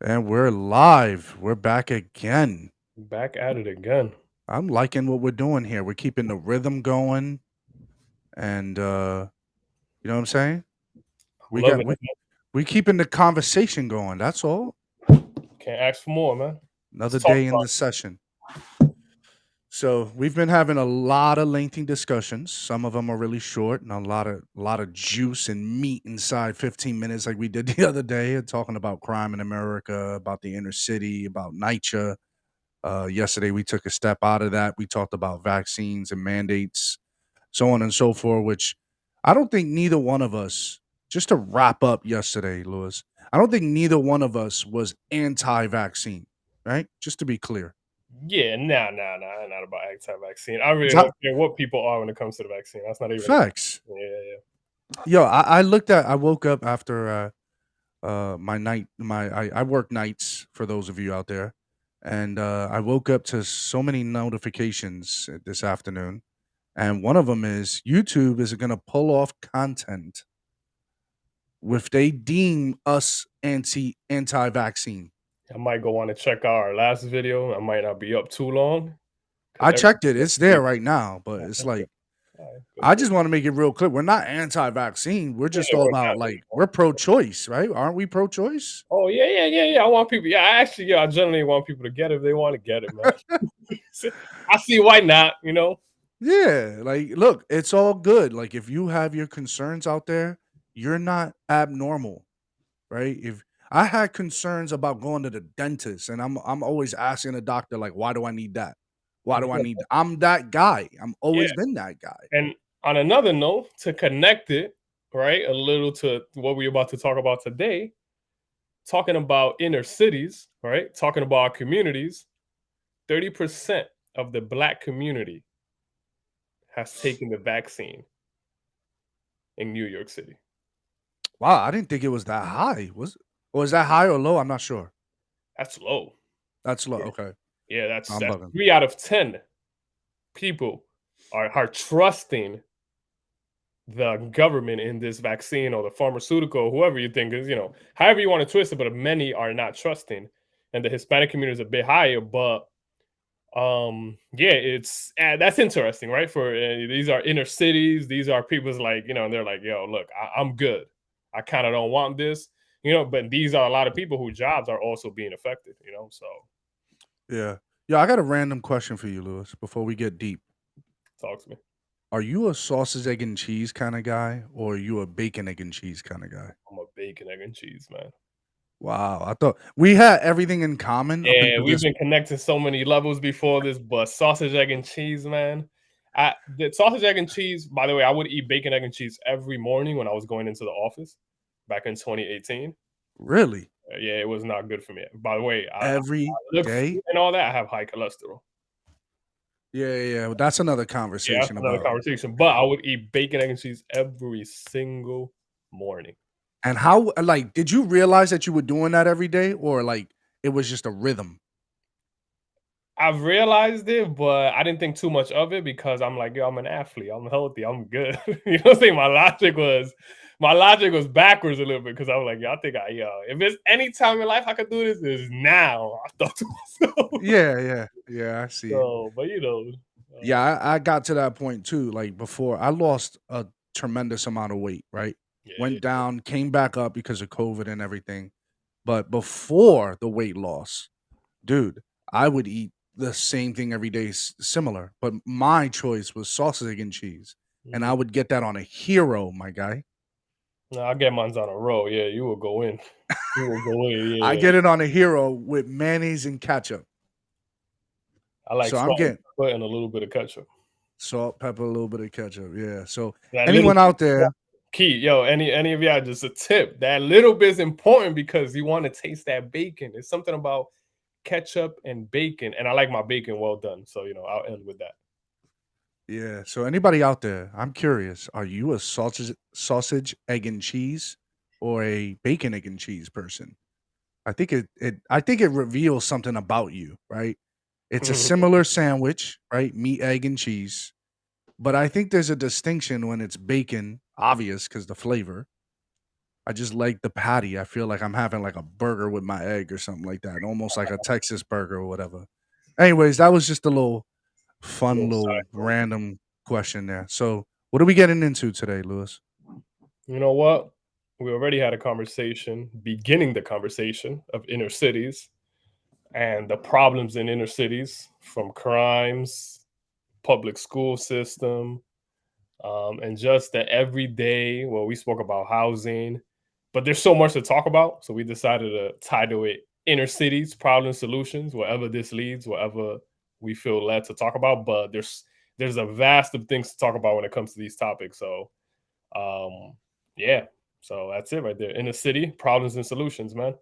And we're live. We're back again. Back at it again. I'm liking what we're doing here. We're keeping the rhythm going and you know what I'm saying? I'm We got loving we it. we keeping the conversation going. That's all. Can't ask for more, man. Another Let's talk day in about the session. So, we've been having a lot of lengthy discussions. Some of them are really short and a lot of juice and meat inside 15 minutes like we did the other day, talking about crime in America, about the inner city, about NYCHA. Yesterday, we took a step out of that. We talked about vaccines and mandates, so on and so forth, which I don't think neither one of us, just to wrap up yesterday, Lewis, I don't think neither one of us was anti vaccine, right? Just to be clear. yeah, nah. Not about anti-vaccine. I really That- don't care what people are when it comes to the vaccine. That's not even. Facts. Yeah. Yo, I woke up after my night, I work nights for those of you out there. And I woke up to so many notifications this afternoon. And one of them is YouTube is going to pull off content if they deem us anti-vaccine. I might go on and check out our last video. I might not be up too long because I checked it; it's there right now. But All it's like right, good I to. just want to make it real clear: we're not anti-vaccine. We're Yeah, just all we're about not. like we're pro-choice, right? Aren't we pro-choice? Oh yeah. I want people. Yeah, I actually, I generally want people to get it if they want to get it, man. I see why not. Yeah, like look, it's all good. Like if you have your concerns out there, you're not abnormal, right? If I had concerns about going to the dentist and I'm always asking the doctor like why do I need that? Why do I need that? I'm that guy. I'm Yeah. always been that guy. And on another note, to connect it, right, a little to what we're about to talk about today, talking about inner cities, right, talking about our communities, 30% of the black community has taken the vaccine in New York City. Wow, I didn't think it was that high. Was that high or low? I'm not sure. That's low. That's low. Yeah, Okay. yeah that's I'm that's bugging. 3 out of 10 people are trusting the government in this vaccine or the pharmaceutical, whoever you think is, however you want to twist it, but many are not trusting. And the Hispanic community is a bit higher, but yeah, it's that's interesting, right? For these are inner cities, these are people's like, and they're like, yo, look, I'm good. I kind of don't want this, but these are a lot of people whose jobs are also being affected, so Yeah. Yeah, I got a random question for you, Lewis, before we get deep. talk to me. Are you a sausage, egg, and cheese kind of guy, or are you a bacon, egg, and cheese kind of guy? I'm a bacon, egg, and cheese man. Wow, I thought we had everything in common up Yeah, until we've this. been connecting so many levels before this, but sausage, egg, and cheese, man. The sausage, egg, and cheese. By the way, I would eat bacon, egg, and cheese every morning when I was going into the office back in 2018. Really? Yeah, it was not good for me. By the way, I Every look day? and all that. I have high cholesterol. Yeah. Well, that's another Yeah, that's conversation another about. conversation. But I would eat bacon, egg, and cheese every single morning. And how, like, did you realize that you were doing that every day, or like it was just a rhythm? I've realized it, but I didn't think too much of it because I'm like, yo, I'm an athlete. I'm healthy. I'm good. You know what I'm saying? My logic was backwards a little bit because I was like, yo, I think if there's any time in life I could do this, is now. I thought to myself. Yeah. I see. So, but Yeah, I got to that point too. Like before, I lost a tremendous amount of weight. Right, yeah, went down, came back up because of COVID and everything. But before the weight loss, dude, I would eat the same thing every day, similar. But my choice was sausage egg and cheese, and I mhm. would get that on a hero, my guy. No, I get mine's on a roll. Yeah, you will go in. You will go in. I Yeah, get it on a hero with mayonnaise and ketchup. I like So I'm salt and getting pepper and a little bit of ketchup. salt, pepper, a little bit of ketchup. Yeah. So That little anyone out there, key, yo, any of y'all, just a tip. That little bit is important because you want to taste that bacon. It's something about ketchup and bacon, and I like my bacon well done. So I'll end with that. yeah. So anybody out there, I'm curious. Are you a sausage, egg and cheese, or a bacon, egg and cheese person? I think it reveals something about you, right? It's a similar sandwich, right? Meat, egg, and cheese. But I think there's a distinction when it's bacon, obvious because the flavor. I just like the patty. I feel like I'm having like a burger with my egg or something like that, almost like a Texas burger or whatever. Anyways, that was just a little fun, Little little side note. random question there. So, what are we getting into today, Lewis? You know what? We already had a conversation, beginning the conversation of inner cities and the problems in inner cities from crimes, public school system, and just the everyday. Well, we spoke about housing, but there's so much to talk about. So we decided to title it Inner Cities Problem Solutions, wherever this leads, wherever we feel led to talk about. But there's a vast of things to talk about when it comes to these topics. So um, yeah, so that's it right there. Inner city problems and solutions, man.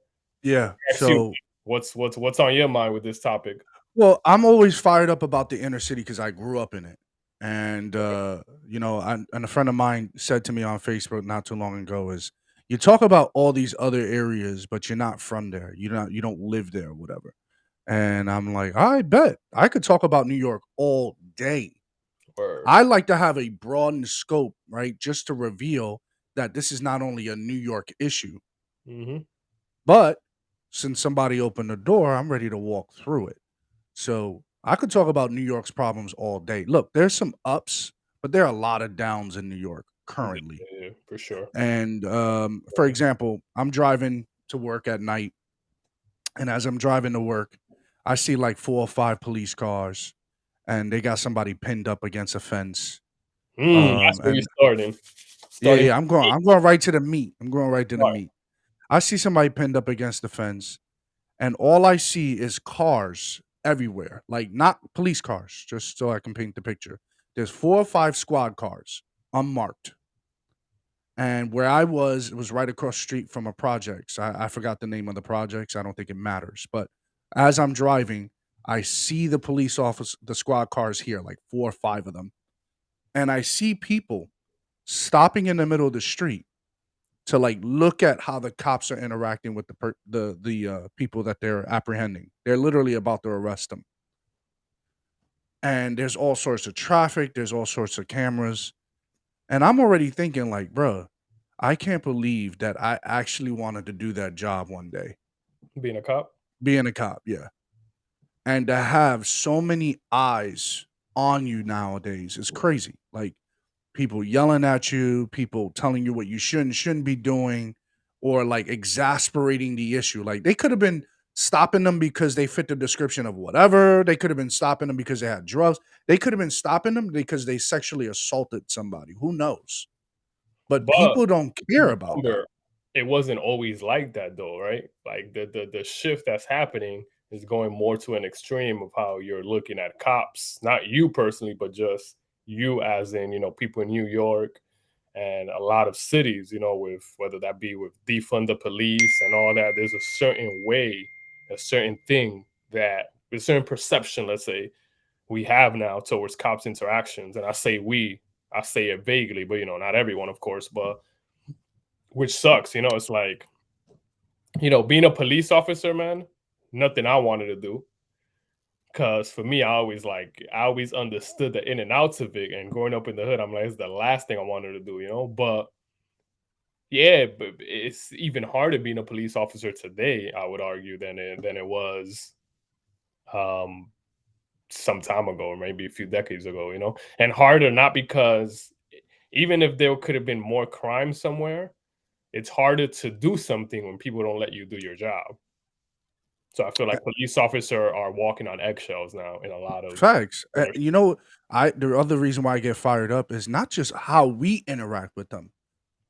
Yeah. Ask you, So, what's on your mind with this topic? well, I'm always fired up about the inner city because I grew up in it. And, and a friend of mine said to me on Facebook not too long ago is, you talk about all these other areas, but you're not from there. You don't live there, or whatever. And I'm like, I bet I could talk about New York all day. Word. I like to have a broadened scope, right? Just to reveal that this is not only a New York issue, Hmm. but since somebody opened the door, I'm ready to walk through it. So I could talk about New York's problems all day. Look, there's some ups, but there are a lot of downs in New York Yeah, currently. yeah, for sure. And for example, I'm driving to work at night, and as I'm driving to work, I see like 4 or 5 police cars, and they got somebody pinned up against a fence. That's where you're And starting. yeah, Starting yeah, from I'm going. me. I'm going right to the meat. I'm going right to the Right. meat. I see somebody pinned up against the fence, and all I see is cars everywhere. Like not police cars, just so I can paint the picture. There's 4 or 5 squad cars, unmarked. And where I was, it was right across the street from a projects. I forgot the name of the projects. I don't think it matters. But as I'm driving, I see the police office, the squad cars here, like 4 or 5 of them, and I see people stopping in the middle of the street to like look at how the cops are interacting with the people that they're apprehending. They're literally about to arrest them, and there's all sorts of traffic. There's all sorts of cameras, and I'm already thinking like, bruh, I can't believe that I actually wanted to do that job one day, Being a cop. being a cop. Yeah, and to have so many eyes on you nowadays is crazy. Like people yelling at you, people telling you what you shouldn't be doing, or like exasperating the issue. Like they could have been stopping them because they fit the description of whatever. They could have been stopping them because they had drugs. They could have been stopping them because they sexually assaulted somebody. Who knows? But But people don't care about that. remember, it wasn't always like that though, right? Like the shift that's happening is going more to an extreme of how you're looking at cops, not you personally, but just you as in, people in New York and a lot of cities, with whether that be with defund the police and all that, there's a certain way, a certain thing that a certain perception, let's say, we have now towards cops interactions. And I say it vaguely, but not everyone, of course, but which sucks. It's like, being a police officer, man, nothing I wanted to do. Cause for me, I always understood the in and outs of it. And growing up in the hood, I'm like, it's the last thing I wanted to do. But yeah, but it's even harder being a police officer today, I would argue, than it was um some time ago, or maybe a few decades ago. And harder not because even if there could have been more crime somewhere, it's harder to do something when people don't let you do your job. So I feel Uh, like police officers are walking on eggshells now in a lot of Facts. inner. I the other reason why I get fired up is not just how we interact with them,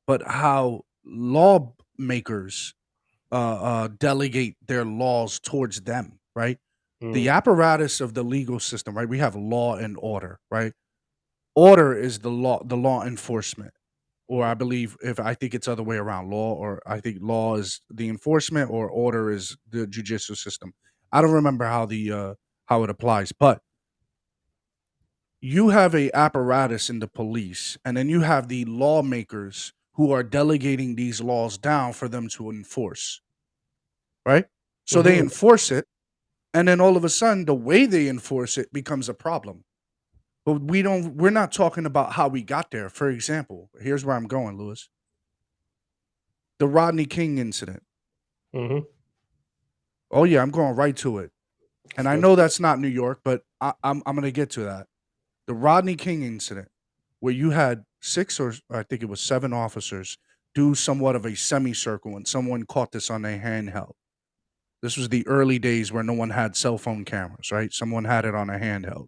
but how lawmakers delegate their laws towards them, right? The Mm, apparatus of the legal system, right? We have law and order, right? Order is the law enforcement, or I believe if I think it's other way around, law or I think law is the enforcement, or order is the judicial system. I don't remember how it applies, but you have a apparatus in the police, and then you have the lawmakers who are delegating these laws down for them to enforce, right? So they mhm. enforce it, and then all of a sudden the way they enforce it becomes a problem. But we're not talking about how we got there. For example, here's where I'm going, Lewis. The Rodney King incident. Mhm. Oh yeah, I'm going right to it. And I Let's know go. that's not New York, but I'm gonna get to that. The Rodney King incident, where you had 6 or I think it was 7 officers do somewhat of a semicircle, and someone caught this on their handheld. This was the early days where no one had cell phone cameras, right? Someone had it on a handheld.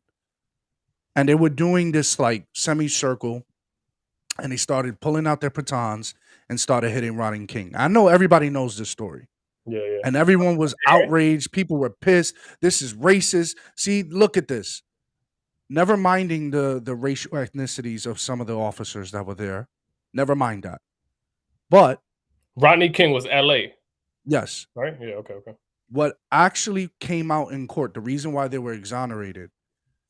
And they were doing this like semicircle, and they started pulling out their batons and started hitting Rodney King. I know everybody knows this story. Yeah, yeah. And everyone was outraged. People were pissed. This is racist. See, look at this. Never minding the racial ethnicities of some of the officers that were there. Never mind that. But Rodney King was LA, yes, right? Yeah, okay, okay. what actually came out in court, the reason why they were exonerated,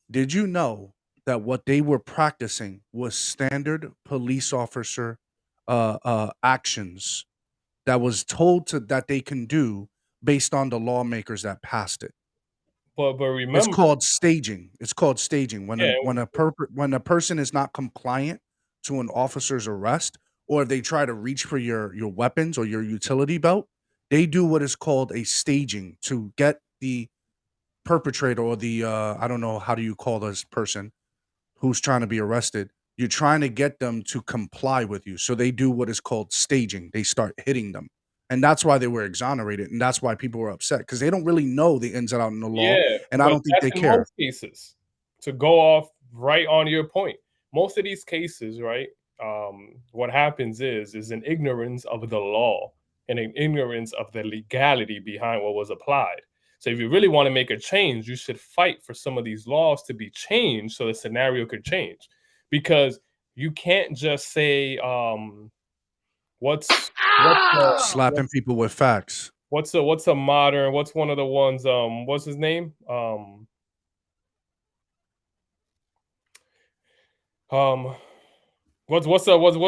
did you know that what they were practicing was standard police officer actions that was told to that they can do based on the lawmakers that passed it? But It's remember, called staging. It's called staging. yeah, When a person is not compliant to an officer's arrest, or if they try to reach for your weapons or your utility belt, they do what is called a staging to get the perpetrator or the I don't know how do you call this person who's trying to be arrested. You're trying to get them to comply with you. So they do what is called staging. They start hitting them. And that's why they were exonerated. And that's why people were upset because they don't really know the ins and outs in the law. yeah, And I but don't think that's they in care. most cases. To go off right on your point, most of these cases, right? What happens is an ignorance of the law and an ignorance of the legality behind what was applied. So if you really want to make a change, you should fight for some of these laws to be changed so the scenario could change. Because you can't just say, what's Slapping people with facts. what's a modern, what's one of the ones, what's his name? Um, what's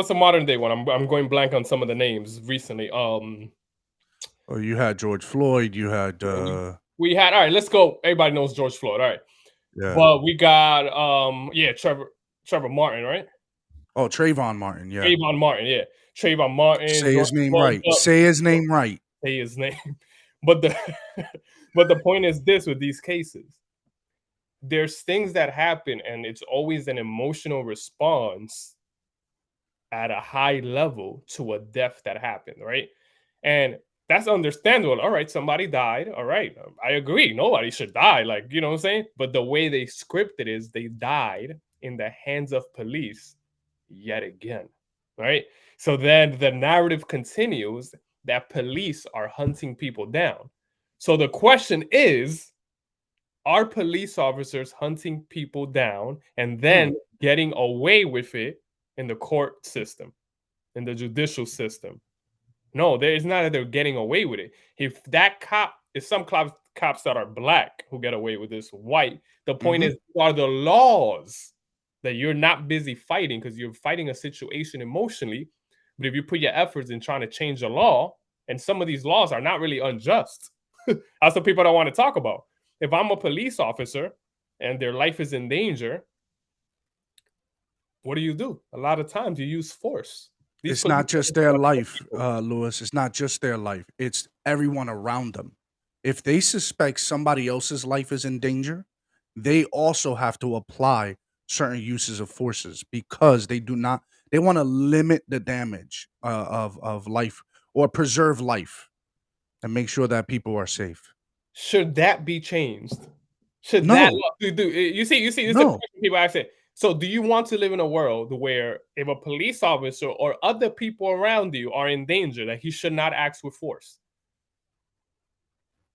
a modern day one? I'm going blank on some of the names recently. Oh, you had George Floyd. You had, We had, all right. Let's go. Everybody knows George Floyd. All right, yeah. but we got yeah, Trevor Martin, right? Oh, Trayvon Martin. Yeah. Trayvon Martin, yeah, Trayvon Martin, Say George his name Floyd. right. Say his name right. Say his name, but the but the point is this: with these cases, there's things that happen, and it's always an emotional response at a high level to a death that happened, right? And that's understandable. All right, somebody died. All right, I agree. Nobody should die. Like, you know what I'm saying? But the way they scripted is they died in the hands of police yet again, right? So then the narrative continues that police are hunting people down. So the question is, are police officers hunting people down and Hmm. then getting away with it in the court system, in the judicial system? No, there is not that they're getting away with it. If some cops that are black who get away with this, white, the point Mhm. is, are the laws that you're not busy fighting because you're fighting a situation emotionally. But if you put your efforts in trying to change the law, and some of these laws are not really unjust, that's what people don't want to talk about. If I'm a police officer and their life is in danger, what do? A lot of times you use force. These It's police not just officers their are good life, people. Lewis. It's not just their life. It's everyone around them. If they suspect somebody else's life is in danger, they also have to apply certain uses of forces because they do not. They want to limit the damage of life or preserve life and make sure that people are safe. Should that be changed? Should that No, law you see, this is a no, question people ask it. So do you want to live in a world where if a police officer or other people around you are in danger, that he should not act with force?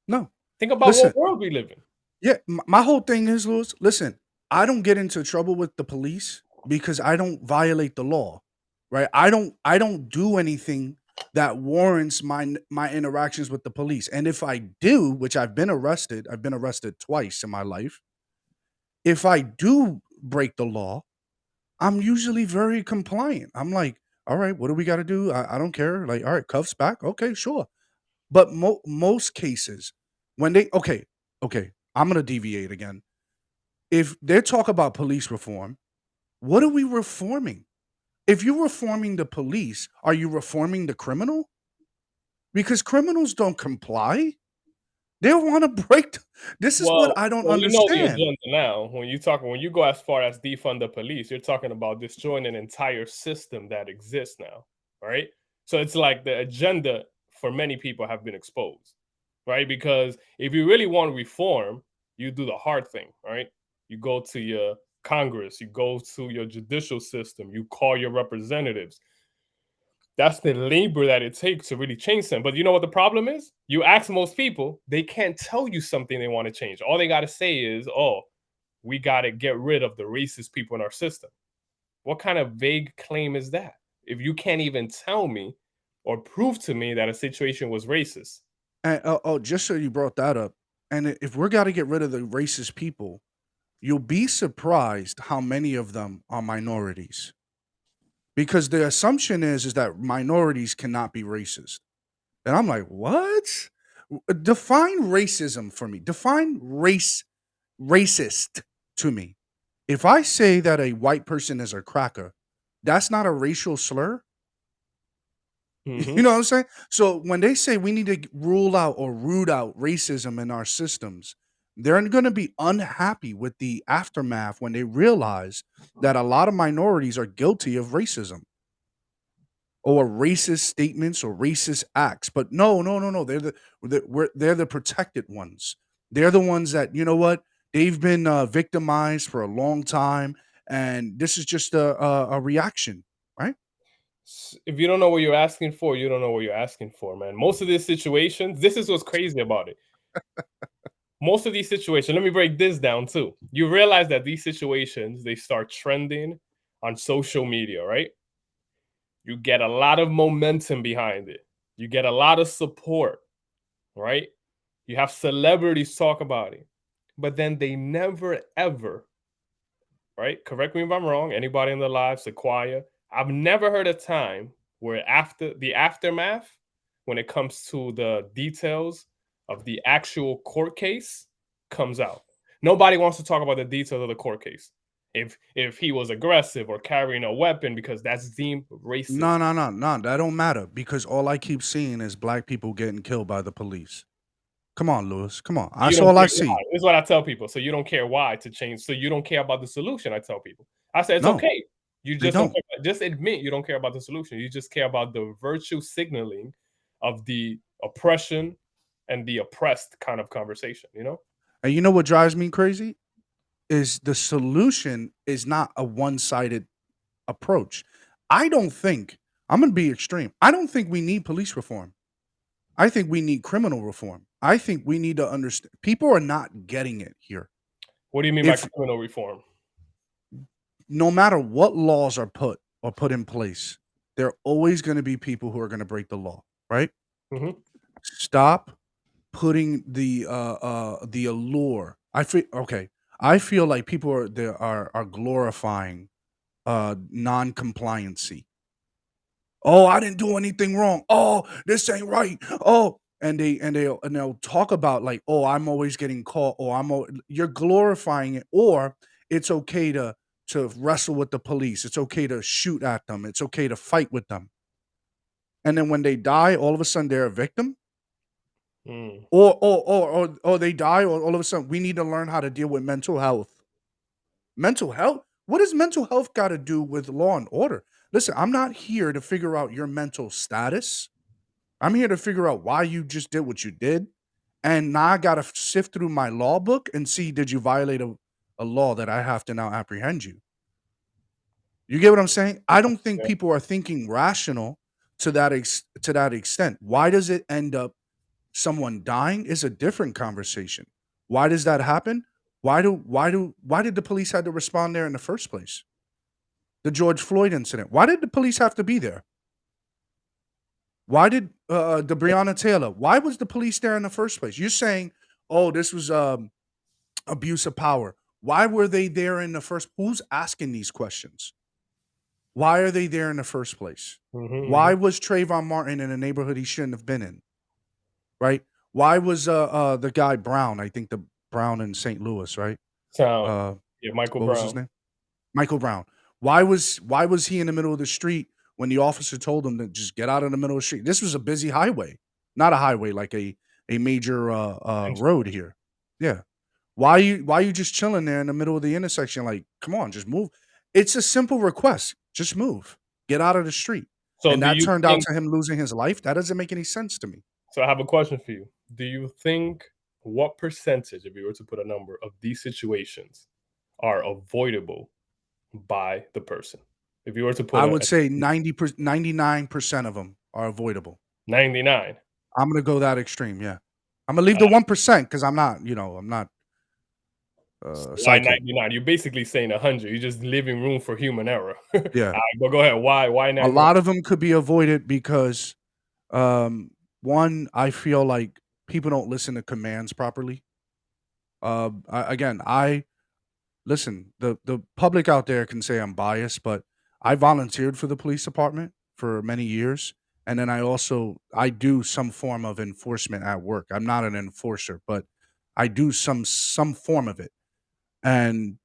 no. Think about Listen, what world we live in. yeah, my whole thing is, Lewis, listen, I don't get into trouble with the police because I don't violate the law, right? I don't do anything that warrants my interactions with the police. And if I do, which I've been arrested twice in my life. If I do break the law, I'm usually very compliant. I'm like, all right, what do we got to do? I don't care. Like, all right, cuffs back. Okay, sure. But most cases, when okay, I'm gonna deviate again. If they talk about police reform, what are we reforming? If you're reforming the police, are you reforming the criminal? because criminals don't comply. They want to this is what Well, I don't well, you know the understand. agenda now. When you go as far as defund the police, you're talking about destroying an entire system that exists now, right? So it's like the agenda for many people have been exposed, right? Because if you really want reform, you do the hard thing, right? You go to your Congress, you go to your judicial system, you call your representatives. That's the labor that it takes to really change them. But you know what the problem is? You ask most people, they can't tell you something they want to change. All they got to say is, oh, we got to get rid of the racist people in our system. What kind of vague claim is that? If you can't even tell me or prove to me that a situation was racist. And just so you brought that up, and if we're got to get rid of the racist people, you'll be surprised how many of them are minorities. Because the assumption is that minorities cannot be racist. And I'm like, what? Define racism for me. Define racist to me. If I say that a white person is a cracker, that's not a racial slur. You Mhm. know what I'm saying? So when they say we need to rule out or root out racism in our systems, they're going to be unhappy with the aftermath when they realize that a lot of minorities are guilty of racism or racist statements or racist acts. But no, no, no, no. They're the protected ones. They're the ones that, you know what, they've been victimized for a long time, and this is just a reaction, right? If you don't know what you're asking for, you don't know what you're asking for, man. Most of these situations, this is what's crazy about it. Most of these situations, let me break this down too. You realize that these situations, they start trending on social media, right? You get a lot of momentum behind it. You get a lot of support, right? You have celebrities talk about it, but then they never ever, right? Correct me if I'm wrong. Anybody in the live, Sequoia, I've never heard a time where after the aftermath, when it comes to the details of the actual court case, comes out. Nobody wants to talk about the details of the court case. If he was aggressive or carrying a weapon because that's deemed No, racist. no, no, no. That don't matter because all I keep seeing is black people getting killed by the police. Come on, Lewis. Come on. You That's don't all I care why. see. This is what I tell people. So you don't care why to change. So you don't care about the solution. I tell people. I said it's No, okay. You they just don't don't. care. Just admit you don't care about the solution. You just care about the virtue signaling of the oppression and the oppressed kind of conversation. You know. And you know what drives me crazy is the solution is not a one-sided approach. I don't think I'm going to be extreme. I don't think we need police reform. I think we need criminal reform. I think we need to understand. People are not getting it here. What do you mean by If criminal reform? no matter what laws are put in place, there are always going to be people who are going to break the law, right? Hmm. Stop putting the allure. I feel okay. I feel like people are glorifying non-compliancy. Oh, I didn't do anything wrong. Oh, this ain't right. Oh, and they'll talk about like, oh, I'm always getting caught. Or you're glorifying it. Or it's okay to wrestle with the police. It's okay to shoot at them. It's okay to fight with them. And then when they die, all of a sudden they're a victim. Mm. Or they die, or all of a sudden we need to learn how to deal with mental health. Mental health? What does mental health got to do with law and order? Listen, I'm not here to figure out your mental status. I'm here to figure out why you just did what you did. And now I got to sift through my law book and see did you violate a law that I have to now apprehend you. You get what I'm saying? I don't think Yeah. people are thinking rational to that extent. Why does it end up someone dying is a different conversation. Why does that happen? Why did the police have to respond there in the first place? The George Floyd incident. Why did the police have to be there? Why did the Breonna Taylor? Why was the police there in the first place? You're saying, oh, this was abuse of power. Why were they there in the first? Who's asking these questions? Why are they there in the first place? Why Hmm. was Trayvon Martin in a neighborhood he shouldn't have been in? Right? Why was the guy Brown? I think the Brown in St. Louis, right? Sound. Uh, Yeah, Michael what was his Brown. name? Michael Brown. Why was he in the middle of the street when the officer told him to just get out of the middle of the street? This was a busy highway. not a highway, like a major road here. Yeah. Why you just chilling there in the middle of the intersection? Like, come on, just move. It's a simple request. Just move. Get out of the street. So And do that you turned out think to him losing his life. That doesn't make any sense to me. so I have a question for you. Do you think what percentage, if you were to put a number, of these situations are avoidable by the person? If you were to put I a would say 99% of them are avoidable. 99, I'm gonna go that extreme, yeah. Imma leave uh, the 1% because I'm not, why psychic. 99? You're basically saying 100. You're just leaving room for human error. Yeah. But go ahead. Why A 99? lot of them could be avoided because, um, 1, I feel like people don't listen to commands properly. I listen, the public out there can say I'm biased, but I volunteered for the police department for many years, and then I do some form of enforcement at work. I'm not an enforcer, but I do some form of it. And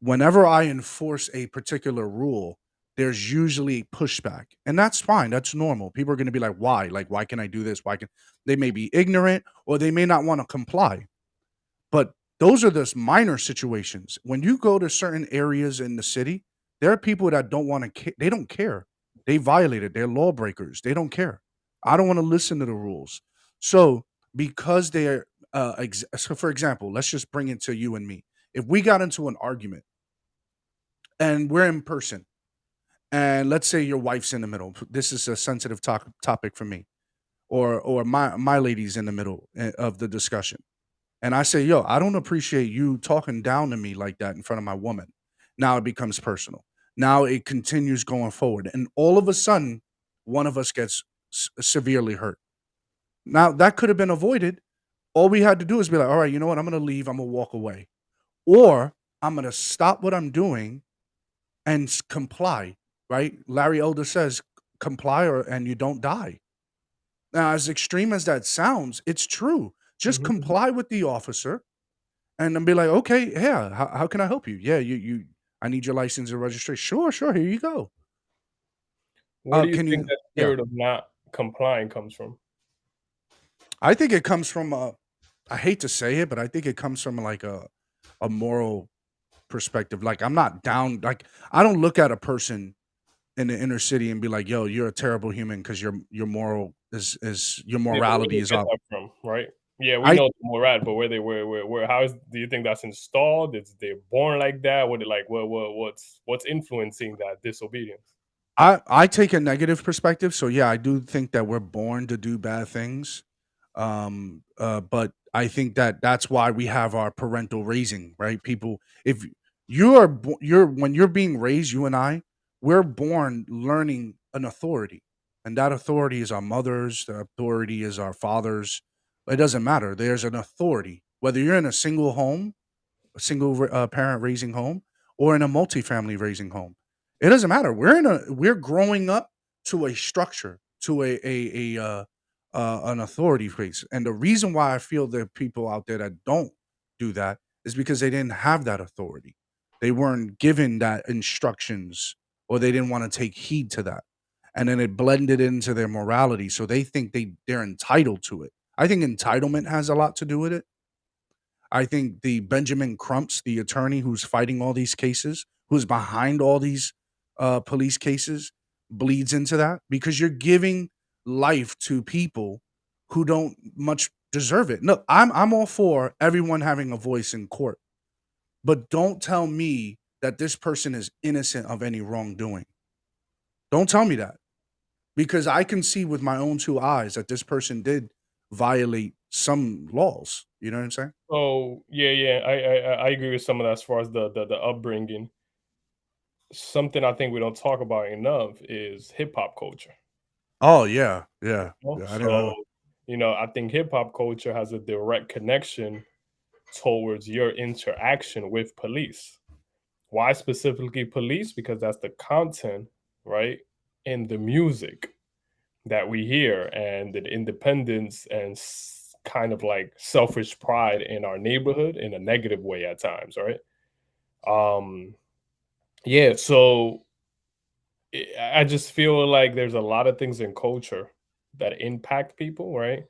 whenever I enforce a particular rule, there's usually pushback. And that's fine. That's normal. People are going to be like, why? Like, why can I do this? Why can they may be ignorant or they may not want to comply. But those are just minor situations. When you go to certain areas in the city, there are people that don't want to they don't care. They violated, they're lawbreakers. They don't care. I don't want to listen to the rules. So, because they're so for example, let's just bring it to you and me. If we got into an argument and we're in person and let's say your wife's in the middle. This is a sensitive topic for me or my lady's in the middle of the discussion and I say, "Yo, I don't appreciate you talking down to me like that in front of my woman." Now it becomes personal. Now it continues going forward, and all of a sudden, one of us gets severely hurt. Now that could have been avoided. All we had to do is be like, "All right, you know what? I'm going to leave. I'm going to walk away, or I'm going to stop what I'm doing and comply." Right? Larry Elder says, "Comply, or and you don't die." Now, as extreme as that sounds, it's true. Just Mhm, mhm. comply with the officer and then be like, "Okay, yeah, how can I help you? Yeah, I need your license and registration." "Sure, sure, here you go." Where do you Can think you that yeah. spirit of not complying comes from? I think it comes from, I hate to say it, but I think it comes from, like, a moral perspective, like, I'm not down like, I don't look at a person in the inner city and be like, "Yo, you're a terrible human because your moral is your Yeah, but where do morality you is get up." that from, right? Yeah, we I know where we're at, but where how is do you think that's installed? It's they're born like that? What like what's influencing that disobedience? I take a negative perspective, so yeah, I do think that we're born to do bad things. But I think that that's why we have our parental raising, right? People, if you're when you're being raised, you and I, we're born learning an authority, and that authority is our mothers. The authority is our fathers. It doesn't matter. There's an authority, whether you're in a single home, a single parent raising home, or in a multifamily raising home. It doesn't matter. We're growing up to a structure, to an authority base, and the reason why I feel there are people out there that don't do that is because they didn't have that authority. They weren't given that instructions, or they didn't want to take heed to that, and then it blended into their morality. So they think they're entitled to it. I think entitlement has a lot to do with it. I think the Benjamin Crumps, the attorney who's fighting all these cases, who's behind all these police cases, bleeds into that because you're giving life to people who don't much deserve it. No, I'm all for everyone having a voice in court, but don't tell me that this person is innocent of any wrongdoing. Don't tell me that because I can see with my own two eyes that this person did violate some laws. You know what I'm saying? Oh, yeah, yeah, I agree with some of that as far as the upbringing. Something I think we don't talk about enough is hip hop culture. Oh, yeah, yeah, You know? yeah, I So, know. I think hip hop culture has a direct connection towards your interaction with police. Why specifically police? Because that's the content, right? In the music that we hear and the independence and kind of like selfish pride in our neighborhood in a negative way at times, right? Um, yeah, so I just feel like there's a lot of things in culture that impact people, right?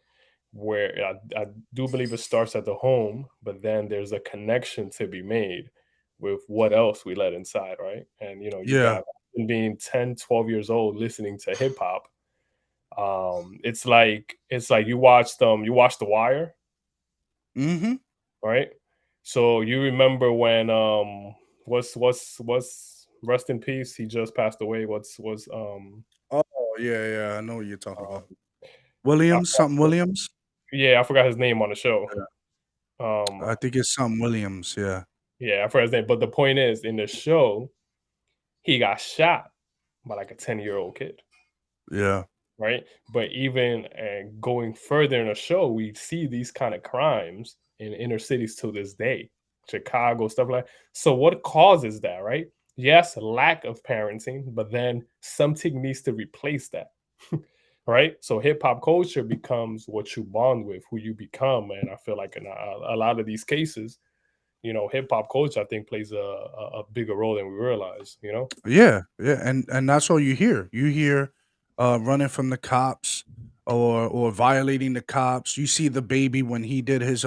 Where I do believe it starts at the home, but then there's a connection to be made with what else we let inside, right? And you Yeah. got being 10, 12 years old listening to hip hop. It's like you watch The Wire, Mhm. right? So you remember when what's rest in peace, he just passed away. What's was Oh, yeah, yeah, I know what you're talking about. um I Williams, something Williams? yeah, I forgot his name on the show. Yeah. Um I think it's something Williams, yeah. yeah, I forgot his name. But the point is, in the show, he got shot by like a 10-year-old kid, Yeah. right? But even going further in the show, we see these kind of crimes in inner cities to this day, Chicago, stuff like that. So what causes that, right? Yes, lack of parenting, but then something needs to replace that. Right? So hip hop culture becomes what you bond with, who you become. And I feel like in a lot of these cases, hip hop culture, I think, plays a bigger role than we realize. Yeah, yeah, and that's all you hear. You hear, running from the cops or violating the cops. You see the baby when he did his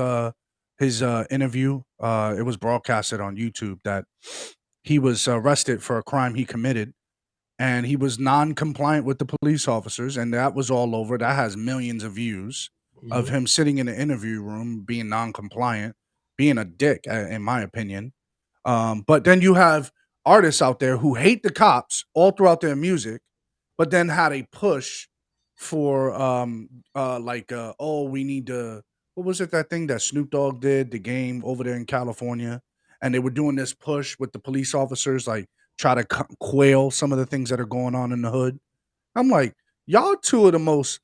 interview. It was broadcasted on YouTube that he was arrested for a crime he committed, and he was non-compliant with the police officers, and that was all over. That has millions of views of Hmm. him sitting in the interview room being non-compliant, being a dick, in my opinion. But then you have artists out there who hate the cops all throughout their music, but then had a push for oh, we need to, what was it, that thing that Snoop Dogg did, the game over there in California, and they were doing this push with the police officers, like try to quail some of the things that are going on in the hood. I'm like, y'all two of the most,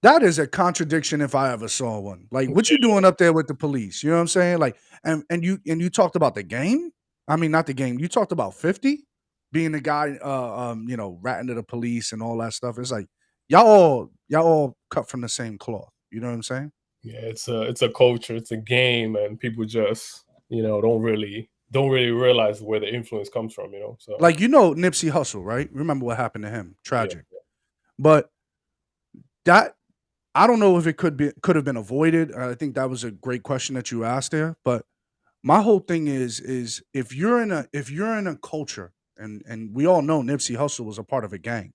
that is a contradiction if I ever saw one. Like, what you doing up there with the police? You know what I'm saying? Like, and you talked about the game. I mean, not the game. You talked about 50 being the guy, ratting to the police and all that stuff. It's like y'all all cut from the same cloth. You know what I'm saying? Yeah, it's a culture, it's a game, and people just don't really realize where the influence comes from. So Like Nipsey Hustle, right? Remember what happened to him? yeah. Tragic. But that, I don't know if it could have been avoided. I think that was a great question that you asked there. But my whole thing is if you're in a culture, and we all know Nipsey Hussle was a part of a gang,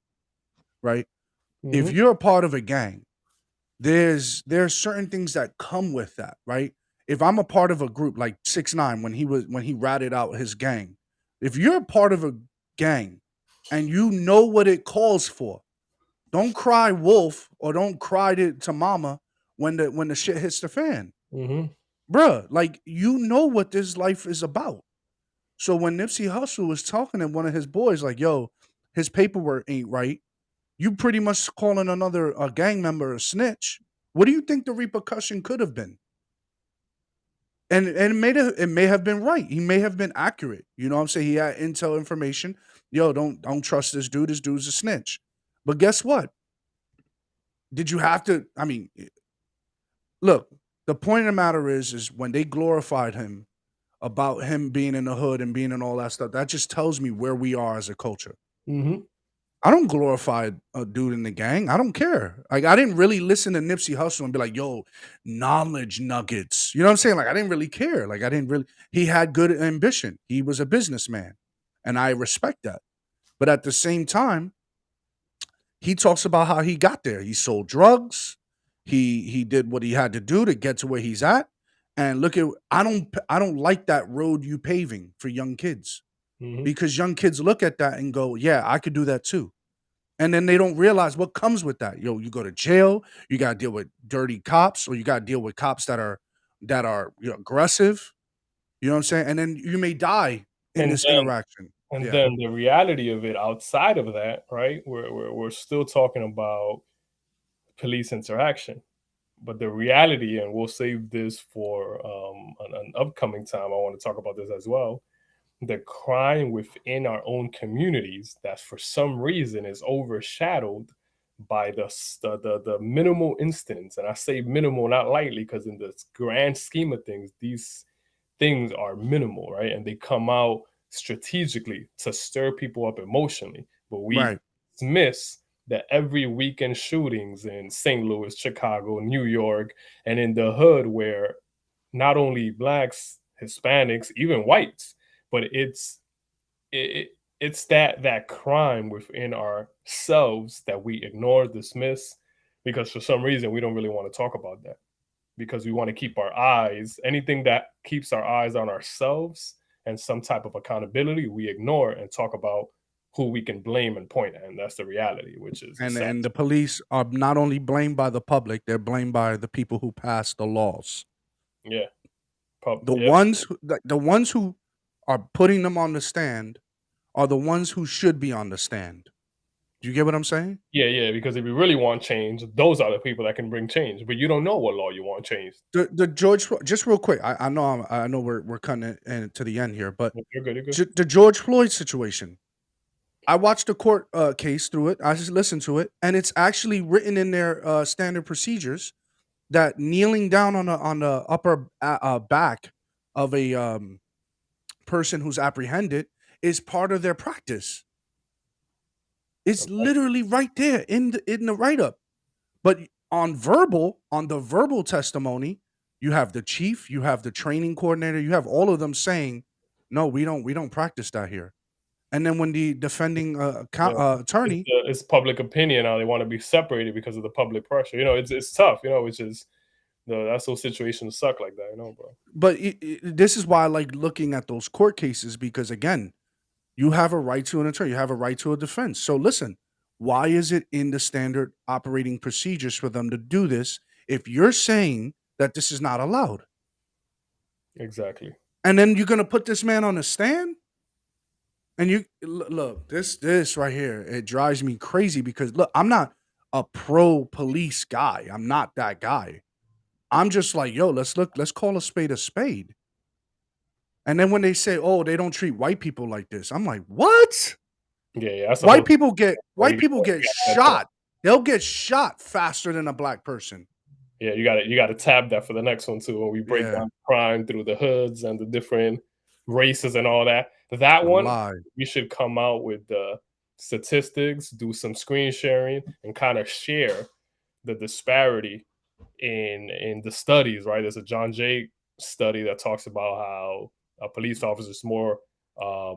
right? If Hmm. you're a part of a gang, there's certain things that come with that, right? If I'm a part of a group like 6ix9ine when he ratted out his gang, if you're a part of a gang and you know what it calls for, don't cry wolf or don't cry to mama when the shit hits the fan. Hmm. Bruh, like you know what this life is about. So when Nipsey Hussle was talking to one of his boys, like, yo, his paperwork ain't right, you pretty much calling another gang member a snitch. What do you think the repercussion could have been? And it may have been right. He may have been accurate. You know what I'm saying? He had intel information. Yo, don't trust this dude. This dude's a snitch. But guess what? Did you have to? I mean, look. The point of the matter is when they glorified him about him being in the hood and being in all that stuff, that just tells me where we are as a culture. Hmm. I don't glorify a dude in the gang. I don't care. Like I didn't really listen to Nipsey Hussle and be like, "Yo, knowledge nuggets." You know what I'm saying? Like I didn't really care. Like I didn't really. He had good ambition. He was a businessman, and I respect that. But at the same time, he talks about how he got there. He sold drugs. He did what he had to do to get to where he's at. And look at, I don't like that road you paving for young kids, Hmm. because young kids look at that and go, "Yeah, I could do that too." And then they don't realize what comes with that. Yo, you go to jail, you got to deal with dirty cops, or you got to deal with cops that are aggressive. You know what I'm saying? And then you may die in And this then interaction. and Yeah. then the reality of it outside of that, right? We're still talking about police interaction. But the reality, and we'll save this for an upcoming time. I want to talk about this as well. The crime within our own communities that, for some reason, is overshadowed by the minimal incidents, and I say minimal not lightly, because in the grand scheme of things, these things are minimal, right? And they come out strategically to stir people up emotionally, but we Right. dismiss that every weekend shootings in St. Louis, Chicago, New York, and in the hood where not only blacks, Hispanics, even whites, but it, it's that crime within ourselves that we ignore, dismiss, because for some reason we don't really want to talk about that because we want to keep our eyes anything that keeps our eyes on ourselves and some type of accountability we ignore and talk about who we can blame and point at, and that's the reality, which is a sad. And the police are not only blamed by the public, they're blamed by the people who pass the laws. Yeah, yeah, The ones who are putting them on the stand are the ones who should be on the stand. Do you get what I'm saying? yeah, because if you really want change, those are the people that can bring change, but you don't know what law you want changed. The just real quick, I know I know we're cutting it to the end here, but You're good, you're good. The George Floyd situation. I watched the court case through it. I just listened to it, and it's actually written in their standard procedures that kneeling down on the upper back of a person who's apprehended is part of their practice. It's Okay. literally right there in the write up. But on the verbal testimony, you have the chief, you have the training coordinator, you have all of them saying, "No, we don't practice that here." And then when the defending Yeah, attorney, it's public opinion how they want to be separated because of the public pressure. It's tough. Which is that's those situations suck like that. Bro. but this is why I like looking at those court cases because again, you have a right to an attorney, you have a right to a defense. So listen, why is it in the standard operating procedures for them to do this if you're saying that this is not allowed? Exactly. And then you're gonna put this man on the stand? And look, this right here, it drives me crazy because look, I'm not a pro police guy. I'm not that guy. I'm just like, yo, let's call a spade a spade. And then when they say, "Oh, they don't treat white people like this," I'm like, "What?" Yeah, that's a whole. Well, White people get gotta talk. shot. They'll get shot faster than a black person. Yeah, you got to tab that for the next one too when we break Yeah, down crime through the hoods and the different races and all that. That the one lie. we should come out with the statistics, do some screen sharing, and kind of share the disparity in the studies, right? There's a John Jay study that talks about how a police officer is more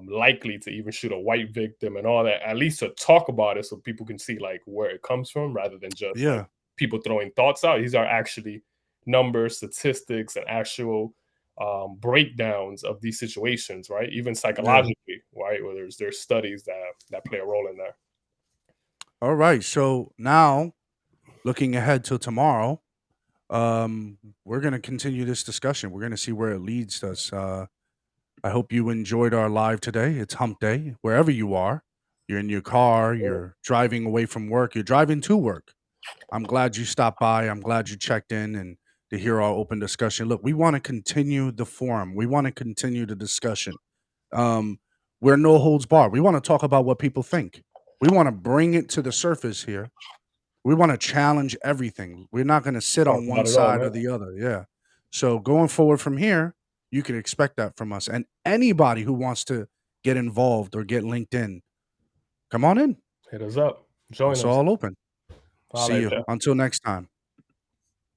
likely to even shoot a white victim and all that, at least to talk about it so people can see like where it comes from rather than just like Yeah, people throwing thoughts out. These are actually numbers, statistics, and actual breakdowns of these situations, right? Even yeah. psychologically, right? Where there's studies that play a role in there. All right. So now, looking ahead to tomorrow, we're gonna continue this discussion. We're gonna see where it leads us. I hope you enjoyed our live today. It's Hump Day, wherever you are. You're in your car. You're driving away from work. You're driving to work. I'm glad you stopped by. I'm glad you checked in and to hear our open discussion. Look, we want to continue the forum. We want to continue the discussion. Um, we're no holds barred. We want to talk about what people think. We want to bring it to the surface here. We want to challenge everything. We're not going to sit Talk on one about it all, side man. or the other. Yeah. So going forward from here, you can expect that from us. And anybody who wants to get involved or get linked in, come on in. Hit us up. Join It's us. all open. Holla See at you. ya. Until next time.